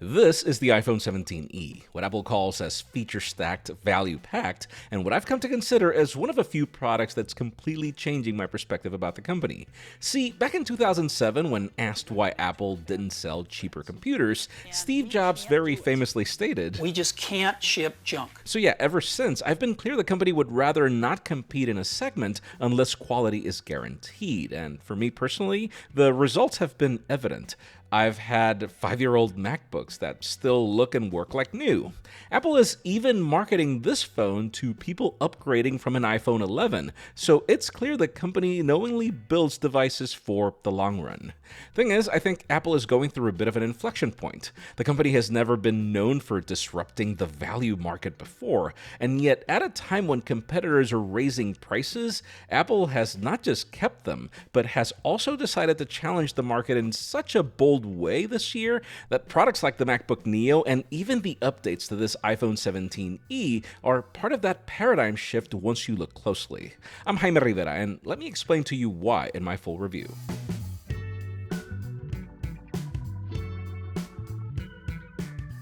This is the iPhone 17e, what Apple calls as feature-stacked, value-packed, and what I've come to consider as one of a few products that's completely changing my perspective about the company. See, back in 2007, when asked why Apple didn't sell cheaper computers, Steve Jobs very famously stated, "We just can't ship junk." So yeah, ever since, I've been clear the company would rather not compete in a segment unless quality is guaranteed, and for me personally, the results have been evident. I've had 5-year-old MacBooks that still look and work like new. Apple is even marketing this phone to people upgrading from an iPhone 11, so it's clear the company knowingly builds devices for the long run. Thing is, I think Apple is going through a bit of an inflection point. The company has never been known for disrupting the value market before, and yet at a time when competitors are raising prices, Apple has not just kept them, but has also decided to challenge the market in such a bold way this year that products like the MacBook Neo and even the updates to this iPhone 17e are part of that paradigm shift once you look closely. I'm Jaime Rivera, and let me explain to you why in my full review.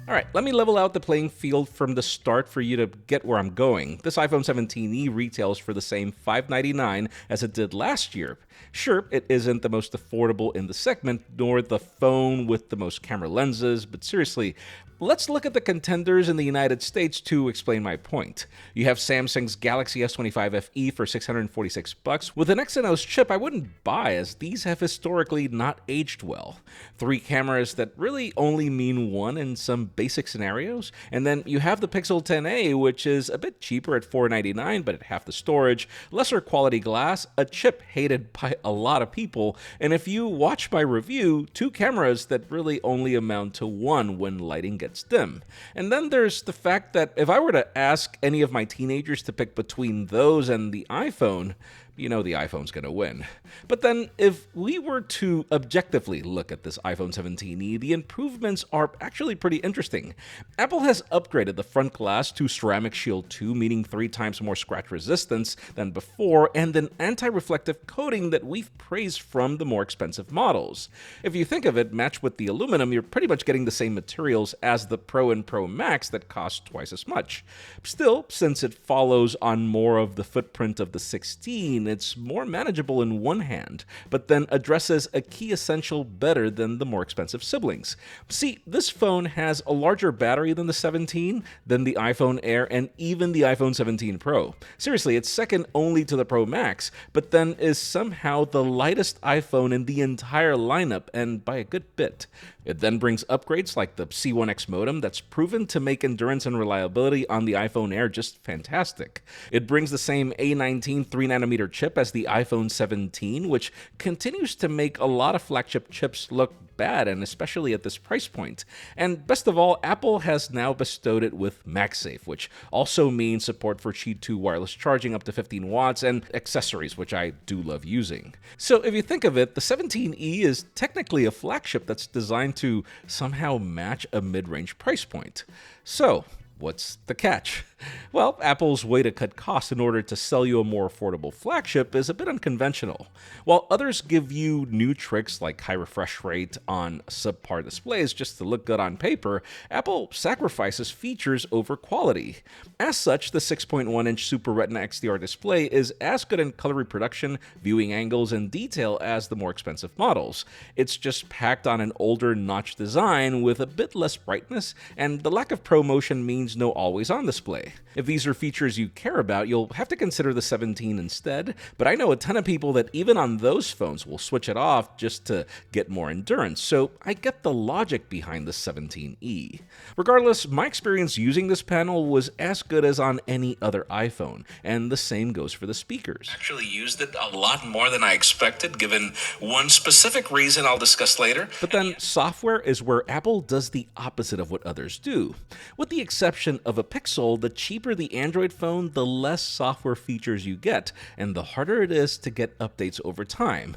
Alright, let me level out the playing field from the start for you to get where I'm going. This iPhone 17e retails for the same $599 as it did last year. Sure, it isn't the most affordable in the segment, nor the phone with the most camera lenses, but seriously, let's look at the contenders in the United States to explain my point. You have Samsung's Galaxy S25 FE for $646. With an Exynos chip I wouldn't buy, as these have historically not aged well. 3 cameras that really only mean one in some basic scenarios. And then you have the Pixel 10a, which is a bit cheaper at $499, but at half the storage, lesser quality glass, a chip hated by a lot of people, and if you watch my review, 2 cameras that really only amount to 1 when lighting gets dim. And then there's the fact that if I were to ask any of my teenagers to pick between those and the iPhone, you know the iPhone's gonna win. But then, if we were to objectively look at this iPhone 17e, the improvements are actually pretty interesting. Apple has upgraded the front glass to Ceramic Shield 2, meaning 3 times more scratch resistance than before, and an anti-reflective coating that we've praised from the more expensive models. If you think of it, matched with the aluminum, you're pretty much getting the same materials as the Pro and Pro Max that cost twice as much. Still, since it follows on more of the footprint of the 16, it's more manageable in one hand, but then addresses a key essential better than the more expensive siblings. See, this phone has a larger battery than the 17, than the iPhone Air, and even the iPhone 17 Pro. Seriously, it's second only to the Pro Max, but then is somehow the lightest iPhone in the entire lineup, and by a good bit. It then brings upgrades like the C1X modem that's proven to make endurance and reliability on the iPhone Air just fantastic. It brings the same A19 3nm chip as the iPhone 17, which continues to make a lot of flagship chips look bad, and especially at this price point. And best of all, Apple has now bestowed it with MagSafe, which also means support for Qi 2 wireless charging up to 15 watts and accessories, which I do love using. So if you think of it, the 17e is technically a flagship that's designed to somehow match a mid-range price point. So, what's the catch? Well, Apple's way to cut costs in order to sell you a more affordable flagship is a bit unconventional. While others give you new tricks like high refresh rate on subpar displays just to look good on paper, Apple sacrifices features over quality. As such, the 6.1-inch Super Retina XDR display is as good in color reproduction, viewing angles, and detail as the more expensive models. It's just packed on an older notch design with a bit less brightness, and the lack of ProMotion means no always-on display. If these are features you care about, you'll have to consider the 17 instead, but I know a ton of people that even on those phones will switch it off just to get more endurance, so I get the logic behind the 17e. Regardless, my experience using this panel was as good as on any other iPhone, and the same goes for the speakers. Actually used it a lot more than I expected, given one specific reason I'll discuss later. But then software is where Apple does the opposite of what others do. With the exception of a Pixel, the cheaper the Android phone, the less software features you get, and the harder it is to get updates over time.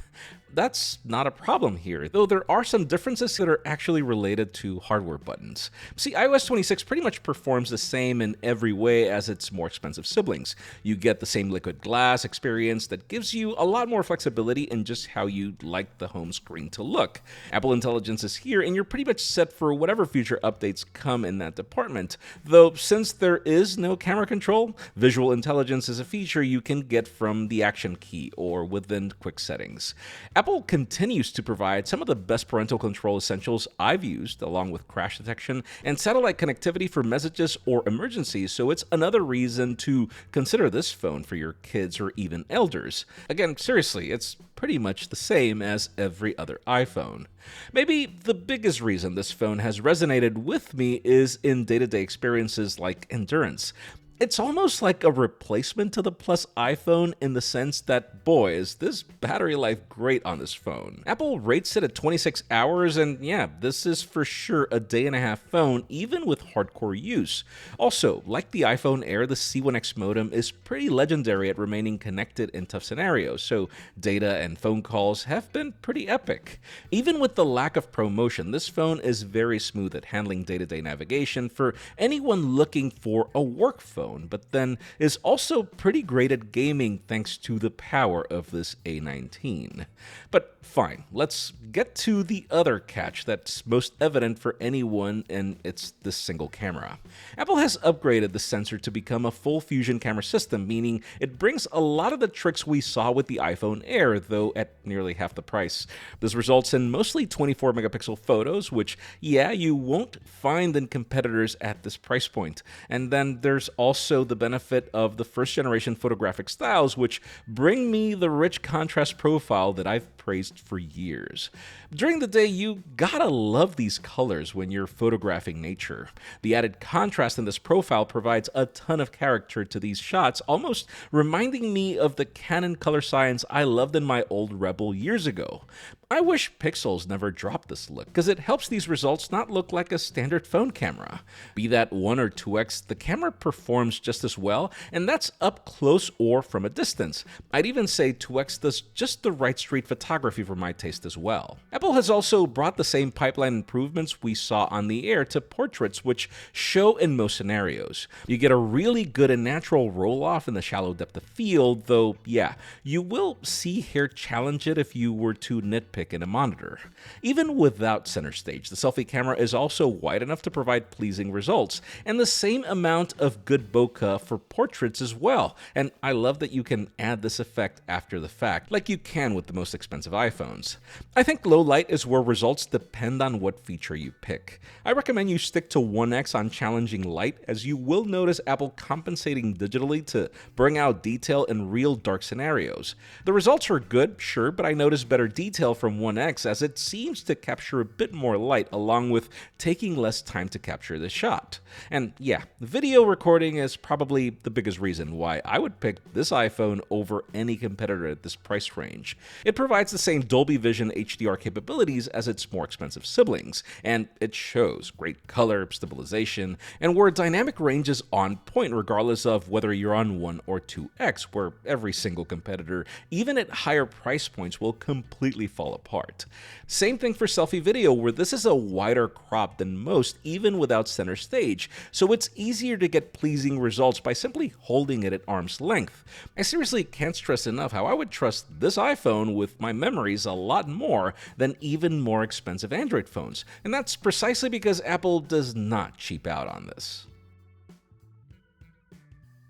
that's not a problem here, though there are some differences that are actually related to hardware buttons. See, iOS 26 pretty much performs the same in every way as its more expensive siblings. You get the same liquid glass experience that gives you a lot more flexibility in just how you'd like the home screen to look. Apple Intelligence is here, and you're pretty much set for whatever future updates come in that department. Though, since there is no camera control, visual intelligence is a feature you can get from the Action key or within quick settings. Apple continues to provide some of the best parental control essentials I've used, along with crash detection and satellite connectivity for messages or emergencies, so it's another reason to consider this phone for your kids or even elders. Again, seriously, it's pretty much the same as every other iPhone. Maybe the biggest reason this phone has resonated with me is in day-to-day experiences like endurance. It's almost like a replacement to the Plus iPhone in the sense that, boy, is this battery life great on this phone. Apple rates it at 26 hours, and yeah, this is for sure a day-and-a-half phone, even with hardcore use. Also, like the iPhone Air, the C1X modem is pretty legendary at remaining connected in tough scenarios, so data and phone calls have been pretty epic. Even with the lack of ProMotion, this phone is very smooth at handling day-to-day navigation for anyone looking for a work phone, but then is also pretty great at gaming thanks to the power of this A19. But fine, let's get to the other catch that's most evident for anyone, and it's this single camera. Apple has upgraded the sensor to become a full fusion camera system, meaning it brings a lot of the tricks we saw with the iPhone Air, though at nearly half the price. This results in mostly 24 megapixel photos, which, yeah, you won't find in competitors at this price point. And then there's also the benefit of the first generation photographic styles, which bring me the rich contrast profile that I've praised for years. During the day, you gotta love these colors when you're photographing nature. The added contrast in this profile provides a ton of character to these shots, almost reminding me of the Canon color science I loved in my old Rebel years ago. I wish Pixels never dropped this look, because it helps these results not look like a standard phone camera. Be that 1 or 2x, the camera performs just as well, and that's up close or from a distance. I'd even say 2x does just the right street photography for my taste as well. Apple has also brought the same pipeline improvements we saw on the Air to portraits, which show in most scenarios. You get a really good and natural roll-off in the shallow depth of field, though, yeah, you will see hair challenge it if you were to nitpick in a monitor. Even without center stage, the selfie camera is also wide enough to provide pleasing results, and the same amount of good bokeh for portraits as well, and I love that you can add this effect after the fact, like you can with the most expensive iPhones. I think low light is where results depend on what feature you pick. I recommend you stick to 1x on challenging light, as you will notice Apple compensating digitally to bring out detail in real dark scenarios. The results are good, sure, but I notice better detail from 1x as it seems to capture a bit more light along with taking less time to capture the shot. And yeah, video recording is probably the biggest reason why I would pick this iPhone over any competitor at this price range. It provides the same Dolby Vision HDR capabilities as its more expensive siblings, and it shows great color, stabilization, and where dynamic range is on point regardless of whether you're on 1 or 2x, where every single competitor, even at higher price points, will completely fall apart. Same thing for selfie video, where this is a wider crop than most, even without center stage, so it's easier to get pleasing results by simply holding it at arm's length. I seriously can't stress enough how I would trust this iPhone with my memories a lot more than even more expensive Android phones, and that's precisely because Apple does not cheap out on this.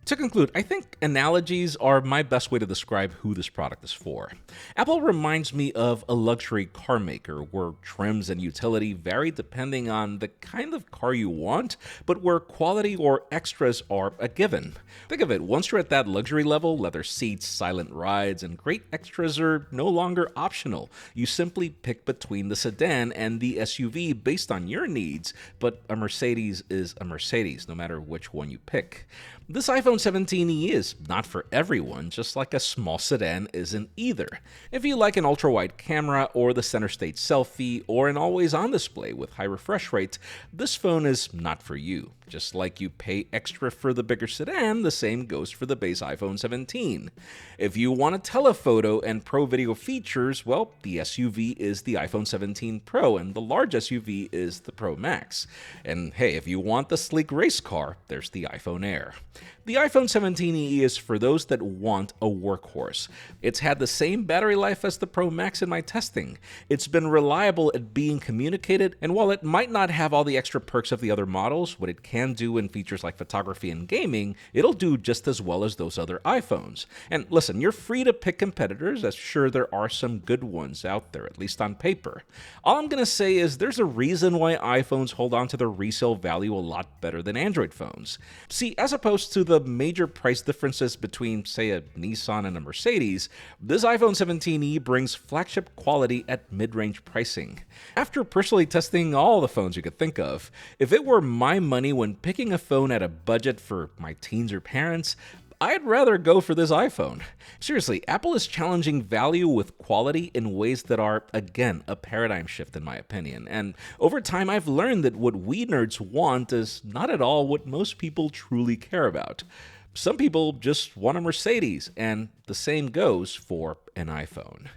To conclude, I think analogies are my best way to describe who this product is for. Apple reminds me of a luxury car maker where trims and utility vary depending on the kind of car you want, but where quality or extras are a given. Think of it, once you're at that luxury level, leather seats, silent rides, and great extras are no longer optional. You simply pick between the sedan and the SUV based on your needs, but a Mercedes is a Mercedes, no matter which one you pick. This iPhone 17e is not for everyone, just like a small sedan isn't either. If you like an ultra-wide camera, or the center stage selfie, or an always-on display with high refresh rate, this phone is not for you. Just like you pay extra for the bigger sedan, the same goes for the base iPhone 17. If you want a telephoto and pro video features, well, the SUV is the iPhone 17 Pro, and the large SUV is the Pro Max. And hey, if you want the sleek race car, there's the iPhone Air. The iPhone 17e is for those that want a workhorse. It's had the same battery life as the Pro Max in my testing. It's been reliable at being communicated, and while it might not have all the extra perks of the other models, what it can do in features like photography and gaming, it'll do just as well as those other iPhones. And listen, you're free to pick competitors, as sure there are some good ones out there, at least on paper. All I'm gonna say is there's a reason why iPhones hold on to their resale value a lot better than Android phones. See, as opposed to the major price differences between, say, a Nissan and a Mercedes, this iPhone 17e brings flagship quality at mid-range pricing. After personally testing all the phones you could think of, if it were my money when picking a phone at a budget for my teens or parents, I'd rather go for this iPhone. Seriously, Apple is challenging value with quality in ways that are, again, a paradigm shift in my opinion. And over time, I've learned that what we nerds want is not at all what most people truly care about. Some people just want a Mercedes, and the same goes for an iPhone.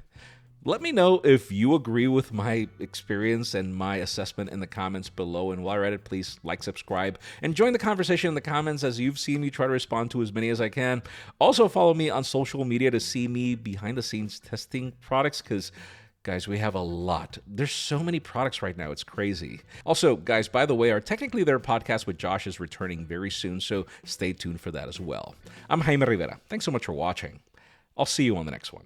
Let me know if you agree with my experience and my assessment in the comments below. And while you're at it, please like, subscribe, and join the conversation in the comments as you've seen me try to respond to as many as I can. Also, follow me on social media to see me behind the scenes testing products, because guys, we have a lot. There's so many products right now, it's crazy. Also, guys, by the way, our Technically There podcast with Josh is returning very soon, so stay tuned for that as well. I'm Jaime Rivera. Thanks so much for watching. I'll see you on the next one.